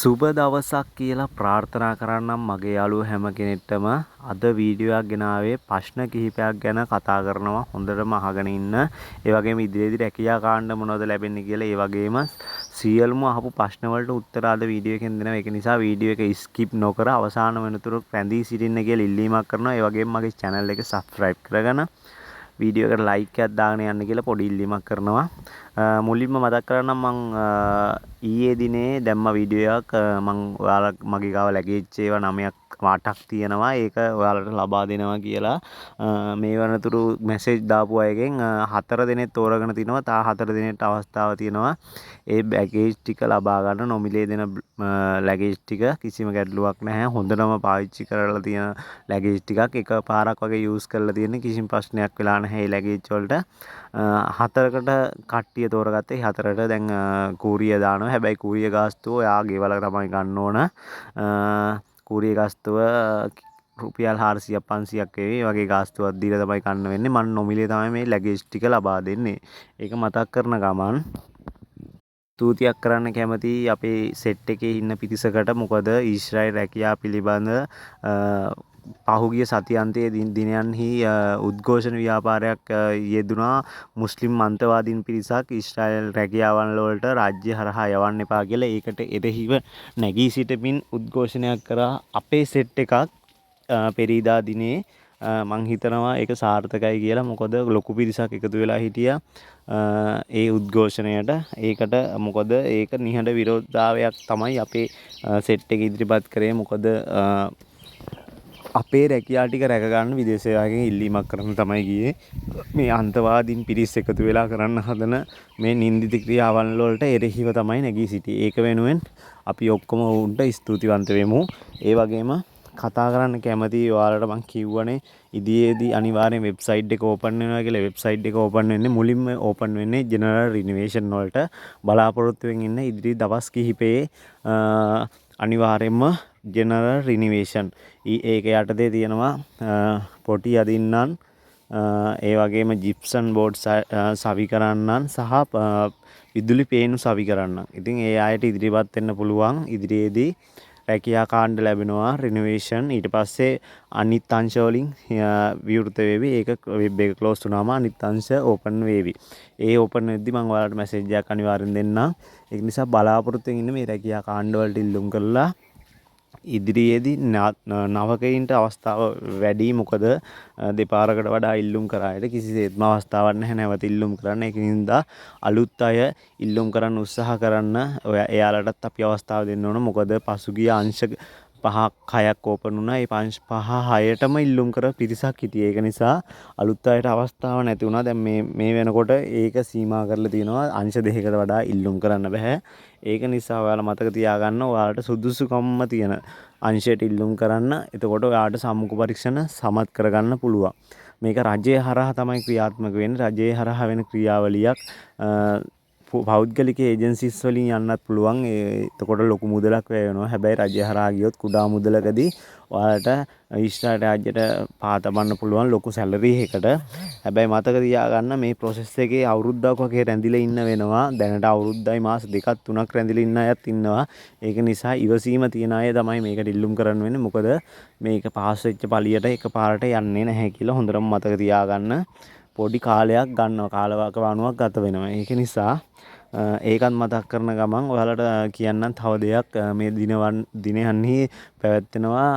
සුබ දවසක් කියලා ප්‍රාර්ථනා කරන්නම් මගේ යාළුවෝ හැම කෙනෙක්ටම. අද වීඩියෝ එකක් ගෙනාවේ ප්‍රශ්න කිහිපයක් ගැන කතා කරනවා. හොඳටම අහගෙන ඉන්න. ඒ වගේම ඉදිරියේදී රැකියා කාණ්ඩ මොනවද ලැබෙන්නේ කියලා, ඒ වගේම සියලුම අහපු ප්‍රශ්න වලට උත්තර අද වීඩියෝ එකෙන් දෙනවා. ඒක නිසා වීඩියෝ එක ස්කිප් නොකර අවසාන වෙනතුරු රැඳී සිටින්න කියලා ඉල්ලීමක් කරනවා. ඒ වගේම මගේ channel එක subscribe කරගන්න. වීඩියෝ එකට ලයික් එකක් දාගෙන යන්න කියලා පොඩි ඉල්ලීමක් කරනවා. මුලින්ම මතක් කරගන්නම් මං ඊයේ දිනේ දැම්ම වීඩියෝ එකක් මං ඔයාලා මගේ ගාව ලැගේජ් ඒවා 9ක් 8ක් තියෙනවා. ඒක ඔයාලට ලබා දෙනවා කියලා මේ වනතුරු මැසේජ් දාපු අයගෙන් 4 දෙනෙක් තෝරගෙන තිනවා. තා 4 දෙනෙක්ට අවස්ථාව තියෙනවා ඒ බැගේජ් ටික ලබා ගන්න. නොමිලේ දෙන ලැගේජ් ටික කිසිම ගැටලුවක් නැහැ. හොඳටම පාවිච්චි කරලා තියෙන ලැගේජ් ටිකක් එක පාරක් වගේ යූස් කරලා තියෙන කිසිම ප්‍රශ්නයක් වෙලා නැහැ මේ ලැගේජ් වලට. 4කට කට්ටිය තෝරගත්තේ. 4ට දැන් කූරිය දානවා. හැබැයි කූරිය ගාස්තුව ඔයාගේ වල තමයි ගන්න ඕන. කූරිය ගාස්තුව රුපියල් 400ක් 500ක් වගේ ගාස්තුවක් දීලා තමයි ගන්න වෙන්නේ. මම නොමිලේ තමයි මේ ලැගේජ් ටික ලබා දෙන්නේ. ඒක මතක් කරන ගමන් ස්තුතියක් කරන්න කැමති අපේ සෙට් එකේ ඉන්න පිරිසකට. මොකද ඊශ්‍රායල් රැකියාව පිළිබඳ පහුගිය සතියන්තයේ දිනයන්හි උද්ඝෝෂණ ව්‍යාපාරයක් යෙදුනා. මුස්ලිම් අන්තවාදීන් පිරිසක් ඊශ්‍රායල් රැකියාවන් වලට රාජ්‍ය හරහා යවන්න එපා කියලා ඒකට එරෙහිව නැගී සිටමින් උද්ඝෝෂණයක් කරා අපේ සෙට් එකක් පෙරීදා දිනේ. මං හිතනවා ඒක සාර්ථකයි කියලා. මොකද ලොකු පිරිසක් එකතු වෙලා හිටියා ඒ උද්ඝෝෂණයට. ඒකට මොකද ඒක නිහඬ විරෝධතාවයක් තමයි අපේ සෙට් එක ඉදිරිපත් කරේ. මොකද අපේ රැකියා ටික රැක ගන්න විදේශයාගෙන් ඉල්ලීමක් කරන්න තමයි ගියේ. මේ අන්තවාදීන් පිරිස් එකතු වෙලා කරන්න හදන මේ නින්දිත ක්‍රියාවන් වලට එරෙහිව තමයි නැගී සිටියේ. ඒක වෙනුවෙන් අපි ඔක්කොම උන්ට ස්තුතිවන්ත වෙමු. ඒ වගේම කතා කරන්න කැමති ඔයාලට මං කිව්වනේ ඉදිරියේදී අනිවාර්යෙන් වෙබ්සයිට් එක ඕපන් වෙනවා කියලා. වෙබ්සයිට් එක ඕපන් වෙන්නේ මුලින්ම ඕපන් වෙන්නේ ජෙනරල් රිනෝවේෂන් වලට. බලාපොරොත්තු වෙමින් ඉන්න ඉදිරි දවස් කිහිපයේ අනිවාර්යෙන්ම ජෙනරල් රිනෝවේෂන් ඒක යටතේ තියෙනවා පොටි අදින්නන්, ඒ වගේම ජිප්සන් බෝඩ් සවි කරන්නන් සහ විදුලි පේනු සවි කරන්නන්. ඉතින් ඒ අයට ඉදිරිපත් වෙන්න පුළුවන්. ඉදිරියේදී රැකියා කාණ්ඩ ලැබෙනවා රිනෝවේෂන්. ඊට පස්සේ අනිත් අංශ වලින් විවෘත වෙවි. ඒක වෙබ් එක ක්ලෝස් වුණාම අනිත් අංශ ඕපන් වෙවි. ඒ ඕපන් වෙද්දි මම ඔයාලට මැසේජ් එකක් අනිවාර්යෙන් දෙන්නම්. ඒක නිසා බලාපොරොත්තු වෙන්න ඉන්න මේ රැකියා කාණ්ඩ වලට ඉල්ලුම් කරලා ඉදිරියේදී නවකයින්ට අවස්ථාව වැඩි. මොකද දෙපාරකට වඩා ඉල්ලුම් කරායට කිසිසේත්ම අවස්ථාවක් නැහැ නැවත ඉල්ලුම් කරන්න. ඒක නිසා අලුත් අය ඉල්ලුම් කරන්න උත්සාහ කරන්න. එයාලටත් අපි අවස්ථාව දෙන්න ඕන. මොකද පසුගිය අංශ 5ක් 6ක් ඕපන් වුණා. ඒ 5 6ටම ඉල්ලුම් කර පිරිසක් හිටියේ. ඒක නිසා අලුත් අයට අවස්ථාව නැති වුණා. දැන් මේ වෙනකොට ඒක සීමා කරලා තියෙනවා. අංශ 2කට වඩා ඉල්ලුම් කරන්න බෑ. ඒක නිසා ඔයාලා මතක තියාගන්න ඔයාලට සුදුසුකම්ම තියෙන අංශයට ඉල්ලුම් කරන්න. එතකොට ඔයාලට සම්මුඛ පරීක්ෂණ සමත් කරගන්න පුළුවන්. මේක රජය හරහා තමයි ක්‍රියාත්මක වෙන්නේ. රජය හරහා වෙන ක්‍රියාවලියක් පෞද්ගලික ඒජන්සිස් වලින් යන්නත් පුළුවන්. එතකොට ලොකු මුදලක් වැය වෙනවා. හැබැයි රජය හරහා ගියොත් කුඩා මුදලකදී ඔයාලට ඊශ්‍රායල් රාජ්‍යයට පාතබන්න පුළුවන් ලොකු සැලරි එකකට. හැබැයි මතක තියාගන්න මේ ප්‍රොසෙස් එකේ අවුරුද්දක් වගේ රැඳිලා ඉන්න වෙනවා. දැනට අවුරුද්දයි මාස 2ක් 3ක් රැඳිලා ඉන්න අයත් ඉන්නවා. ඒක නිසා ඉවසීම තියන අය තමයි මේකට ඉල්ලුම් කරන්න වෙන්නේ. මොකද මේක පාස් වෙච්ච පළියට එකපාරට යන්නේ නැහැ කියලා හොඳටම මතක තියාගන්න. පොඩි කාලයක් ගන්නවා. කාලවකවානුවක් ගත වෙනවා. ඒක නිසා ඒකත් මතක් කරන ගමන් ඔයාලට කියන්නම් තව දෙයක්. මේ දිනයන්හි පැවැත්වෙනවා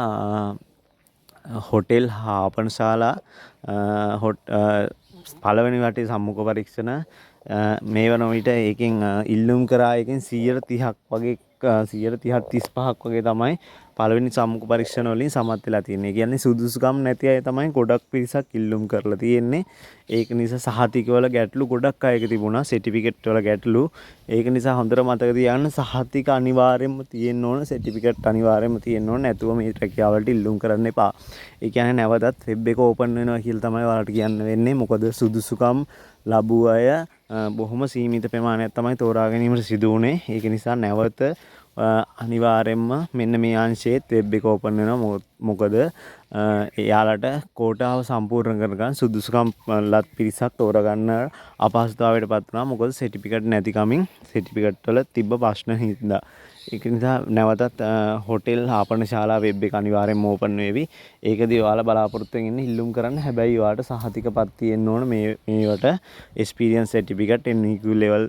හොටෙල් හාපන්ශාලා පළවෙනි වටේ සම්මුඛ පරීක්ෂණ. මේ වන විට ඒකෙන් ඉල්ලුම් කරා එකෙන් 130ක් වගේ 130ක් 35ක් වගේ තමයි පළවෙනි සම්මුඛ පරීක්ෂණ වලින් සමත් වෙලා තියෙන්නේ. ඒ කියන්නේ සුදුසුකම් නැති අය තමයි ගොඩක් පිරිසක් ඉල්ලුම් කරලා තියෙන්නේ. ඒක නිසා සහතික වල ගැටලු ගොඩක් අයක තිබුණා. සර්ටිෆිකේට් වල ගැටලු. ඒක නිසා හොඳට මතක තියාගන්න සහතික අනිවාර්යයෙන්ම තියෙන්න ඕන. සර්ටිෆිකේට් අනිවාර්යයෙන්ම තියෙන්න ඕන. නැතුව මේ රැකියාවලට ඉල්ලුම් කරන්න එපා. ඒ කියන්නේ නැවතත් වෙබ් එක ඕපන් වෙනවා කියලා තමයි ඔයාලට කියන්න වෙන්නේ. මොකද සුදුසුකම් ලැබුව අය බොහොම සීමිත ප්‍රමාණයක් තමයි තෝරා ගැනීමට සිදු වුණේ. ඒක නිසා නැවත අනිවාර්යෙන්ම මෙන්න මේ අංශයේත් වෙබ් එක ඕපන් වෙනවා. මොකද එයාලට කෝටාව සම්පූර්ණ කරගන්න සුදුසුකම් ලත් පිරිසක් තෝරගන්න අපහසුතාවයට පත් වුණා. මොකද සර්ටිෆිකේට් නැතිකමින් සර්ටිෆිකේට් වල තිබ්බ ප්‍රශ්න හින්දා. ඒක නිසා නැවතත් හොටෙල් ආපනශාලා වෙබ් එක අනිවාර්යෙන්ම ඕපන් වෙවි. ඒකදී ඔයාලා බලාපොරොත්තු වෙන්න ඉල්ලුම් කරන්න. හැබැයි ඔයාලට සහතිකපත් තියෙන්න ඕන මේවට එක්ස්පීරියන්ස් සර්ටිෆිකට් NVQ level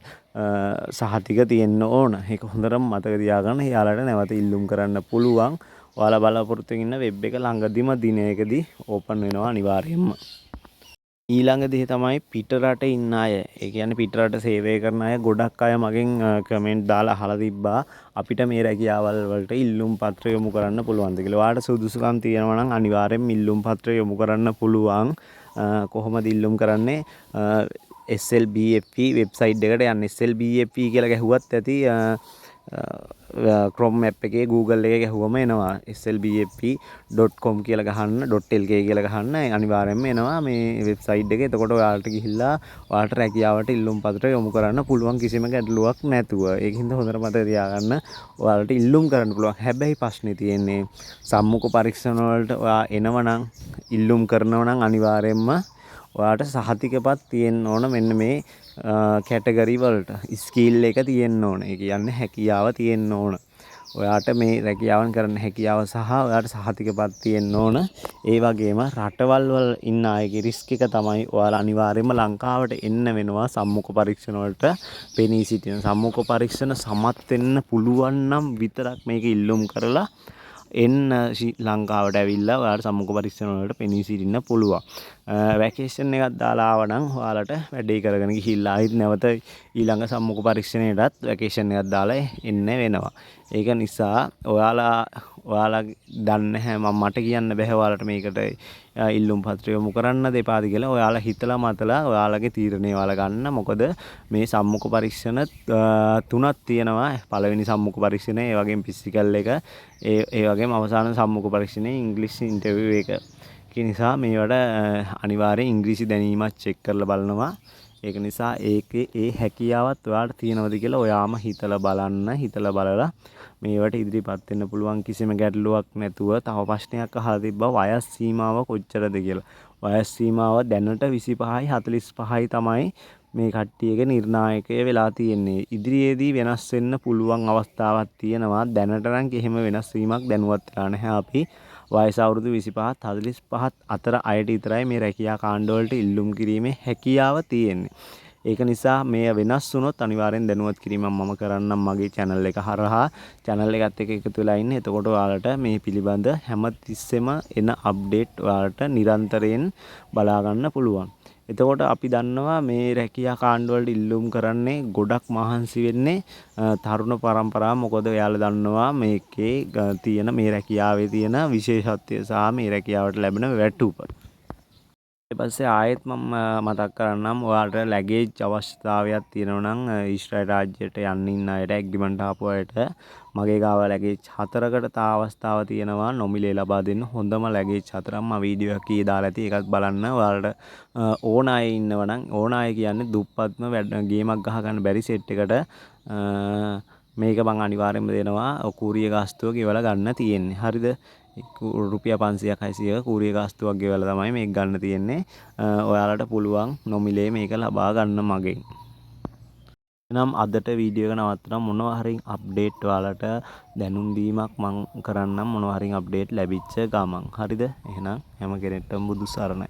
සහතික තියෙන්න ඕන. ඒක හොඳටම මතක තියාගන්න. එයාලට නැවත ඉල්ලුම් කරන්න පුළුවන්. ඔයාලා බලාපොරොත්තු වෙන්න වෙබ් එක ළඟදිම දිනයකදී ඕපන් වෙනවා අනිවාර්යයෙන්ම. ඊළඟ දේ තමයි පිටරට ඉන්න අය. ඒ කියන්නේ පිටරට සේවය කරන අය ගොඩක් අය මගෙන් කමෙන්ට් දාලා අහලා තිබ්බා අපිට මේ රැකියාවල් වලට ඉල්ලුම් පත්‍ර යොමු කරන්න පුළුවන්ද කියලා. ඔයාලට සුදුසුකම් තියෙනවා නම් අනිවාර්යෙන් ඉල්ලුම් පත්‍ර යොමු කරන්න පුළුවන්. කොහොමද ඉල්ලුම් කරන්නේ? SLBFE වෙබ්සයිට් එකට යන්න. SLBFE කියලා ගැහුවත් ඇති Chrome app එකේ Google එකේ ගැහුවම එනවා. slbfe.com කියලා ගහන්න .lk කියලා ගහන්න අනිවාර්යයෙන්ම එනවා මේ වෙබ්සයිට් එකේ. එතකොට ඔයාලට ගිහිල්ලා ඔයාලට රැකියාවට ඉල්ලුම් පත්‍ර යොමු කරන්න පුළුවන් කිසිම ගැටලුවක් නැතුව. ඒකින්ද හොඳට මතක තියාගන්න ඔයාලට ඉල්ලුම් කරන්න පුළුවන්. හැබැයි ප්‍රශ්නේ තියෙන්නේ සම්මුඛ පරීක්ෂණ වලට ඔයා එනවනම් ඉල්ලුම් කරනවා නම් අනිවාර්යයෙන්ම ඔයාට සහතිකපත් තියෙන්න ඕන මෙන්න මේ කැටගරි වලට ස්කිල් එක තියෙන්න ඕන. ඒ කියන්නේ හැකියාව තියෙන්න ඕන. ඔයාට මේ රැකියාවන් කරන්න හැකියාව සහ ඔයාට සහතිකපත් තියෙන්න ඕන. ඒ වගේම රටවල් වල ඉන්න අයගේ රිස්ක් එක තමයි ඔයාලා අනිවාර්යයෙන්ම ලංකාවට එන්න වෙනවා සම්මුඛ පරීක්ෂණ වලට පෙනී සිටින. සම්මුඛ පරීක්ෂණ සමත් වෙන්න පුළුවන් නම් විතරක් මේක ඉල්ලුම් කරලා එන්න ලංකාවට ඇවිල්ලා ඔයාලට සම්මුඛ පරීක්ෂණ වලට පෙනී සිටින්න පුළුවන්. වැකේෂන් එකක් දාලා ආවනම් ඔයාලට වැඩේ කරගෙන ගිහිල්ලා ආයෙත් නැවත ඊළඟ සම්මුඛ පරීක්ෂණයටත් වැකේෂන් එකක් දාලා එන්න වෙනවා. ඒක නිසා ඔයාලා දන්නේ නැහැ මට කියන්න බෑ ඔයාලට මේකට ඉල්ලුම් පත්‍රය යොමු කරන්න දෙපාද කියලා. ඔයාලා හිතලා මතලා ඔයාලගේ තීරණය ඔයාලා ගන්න. මොකද මේ සම්මුඛ පරීක්ෂණ තුනක් තියෙනවා. පළවෙනි සම්මුඛ පරීක්ෂණය, ඒ වගේම ෆිසිකල් එක, ඒ වගේම අවසාන සම්මුඛ පරීක්ෂණය ඉංග්‍රීසි ඉන්ටර්විව් එක. ඒ නිසා මේවට අනිවාර්යෙන් ඉංග්‍රීසි දැනීමක් චෙක් කරලා බලනවා. ඒක නිසා ඒ හැකියාවත් ඔයාලට තියෙනවද කියලා ඔයාම හිතලා බලන්න. හිතලා බලලා මේවට ඉදිරිපත් වෙන්න පුළුවන් කිසිම ගැටලුවක් නැතුව. තව ප්‍රශ්නයක් අහලා තිබ්බා වයස් සීමාව කොච්චරද කියලා. වයස් සීමාව දැනට 25යි 45යි තමයි මේ කට්ටියගේ නිර්ණායකය වෙලා තියෙන්නේ. ඉදිරියේදී වෙනස් වෙන්න පුළුවන් අවස්ථාවක් තියෙනවා. දැනට නම් කිසිම වෙනස් වීමක් දැනුවත් වෙලා නැහැ. අපි වයස අවුරුදු 25ත් 45ත් අතර අයට විතරයි මේ රැකියා කාණ්ඩ වලට ඉල්ලුම් කිරීමේ හැකියාව තියෙන්නේ. ඒක නිසා මේ වෙනස් වුණොත් අනිවාර්යෙන් දැනුවත් කිරීමක් මම කරන්නම් මගේ channel එක හරහා. channel එකත් එක්ක එකතු වෙලා ඉන්න. එතකොට ඔයාලට මේ පිළිබඳ හැමතිස්සෙම එන update ඔයාලට නිරන්තරයෙන් බලා ගන්න පුළුවන්. එතකොට අපි දන්නවා මේ රැකියා කාණ්ඩ වලට ඉල්ලුම් කරන්නේ ගොඩක් මහන්සි වෙන්නේ තරුණ පරම්පරාව. මොකද එයාලා දන්නවා මේකේ තියෙන මේ රැකියාවේ තියෙන විශේෂත්වය සහ මේ රැකියාවට ලැබෙන වැටුප. ඊට පස්සේ ආයෙත් මම මතක් කරන්නම් ඔයාලට ලැගේජ් අවශ්‍යතාවයක් තියෙනවා නම් ඊශ්‍රායල් රාජ්‍යයට යන්න ඉන්න අයට ඇග්‍රිමන්ට් ආපු අයට මගේ ගාව ලැගේජ් 4කට තා අවස්ථාව තියෙනවා නොමිලේ ලබා දෙන්න. හොඳම ලැගේජ් 4ක් මම වීඩියෝ එකක් දාලා ඇති. ඒකත් බලන්න. ඔයාලට ඕන අය ඉන්නවා නම් ඕන අය කියන්නේ දුප්පත්ම ගේමක් ගහ ගන්න බැරි සෙට් එකට මේක මම අනිවාර්යයෙන්ම දෙනවා. කූරිය ගාස්තුව ගෙවලා ගන්න තියෙන්නේ. හරිද? රුපියල් 500ක් 600ක කූරිය ගාස්තුවක් ගෙවලා තමයි මේක ගන්න තියෙන්නේ. ඔයාලට පුළුවන් නොමිලේ මේක ලබා ගන්න මගෙන්. එහෙනම් අදට වීඩියෝ එක නවත්තනම් මොනවා හරි අප්ඩේට් ඔයාලට දැනුම් දීමක් මම කරන්නම් මොනවා හරි අප්ඩේට් ලැබිච්ච ගමන්. හරිද? එහෙනම් හැම කෙනෙක්ටම බුදු සරණයි.